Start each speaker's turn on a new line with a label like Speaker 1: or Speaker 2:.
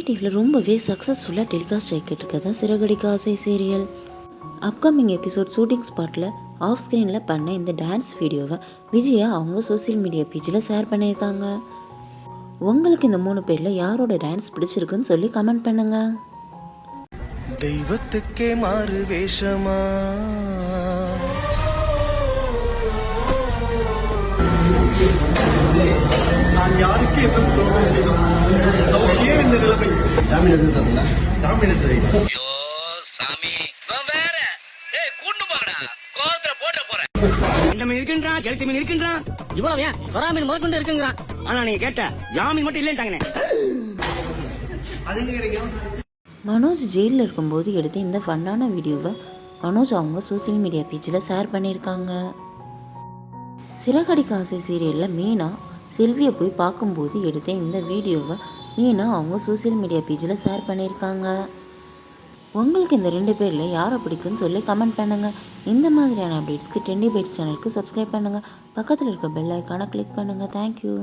Speaker 1: டிவியில் ரொம்பவே சக்ஸஸ்ஃபுல்லாக டெலிகாஸ்ட் ஆகிக்கிட்டு இருக்கதான் சிறகடிக்க ஆசை சீரியல். அப்கமிங் எபிசோட் ஷூட்டிங் ஸ்பாட்டில் ஆஃப் ஸ்க்ரீனில் பண்ண இந்த டான்ஸ் வீடியோவை விஜயா அவங்க சோசியல் மீடியா பேஜில் ஷேர் பண்ணியிருக்காங்க. உங்களுக்கு இந்த 3 பேரில் யாரோட டான்ஸ் பிடிச்சிருக்குன்னு சொல்லி கமெண்ட் பண்ணுங்க.
Speaker 2: தெய்வத்துக்கே மாறு வேஷமா நான் யாருக்கு என்ன துரோகம் செய்தோம்? நமக்கு ஏன் இந்த நிலைமை? ஜாமீன் எதுவும் தரல. ஜாமீன் எதுவும் ஐயோ சாமி வேற ஏய் கூண்டு போங்கடா கோவத்துல போட போறேன். இந்த மீன் இருக்குன்றான், கெளுத்தி மீன் இருக்குன்றான், இவ்வளவு ஏன் வரா மீன் முதற்கொண்டு இருக்குங்கிறான். ஆனா நீங்க கேட்ட ஜாமீன் மட்டும் இல்லைன்ட்டாங்கண்ணே. அது எங்க கிடைக்கும்?
Speaker 1: மனோஜ் ஜெயிலில் இருக்கும்போது எடுத்த இந்த ஃபன்னான வீடியோவை மனோஜ் அவங்க சோசியல் மீடியா பேஜில் ஷேர் பண்ணியிருக்காங்க. சிறகடிக்க ஆசை சீரியலில் மீனா செல்வியை போய் பார்க்கும்போது எடுத்த இந்த வீடியோவை மீனா அவங்க சோசியல் மீடியா பேஜில் ஷேர் பண்ணியிருக்காங்க. உங்களுக்கு இந்த 2 பேரில் யாரை பிடிக்குன்னு சொல்லி கமெண்ட் பண்ணுங்கள். இந்த மாதிரியான அப்டேட்ஸ்க்கு ட்ரெண்டி பைட்ஸ் சேனலுக்கு சப்ஸ்கிரைப் பண்ணுங்கள். பக்கத்தில் இருக்க பெல் ஐக்கானை கிளிக் பண்ணுங்கள். தேங்க்யூ.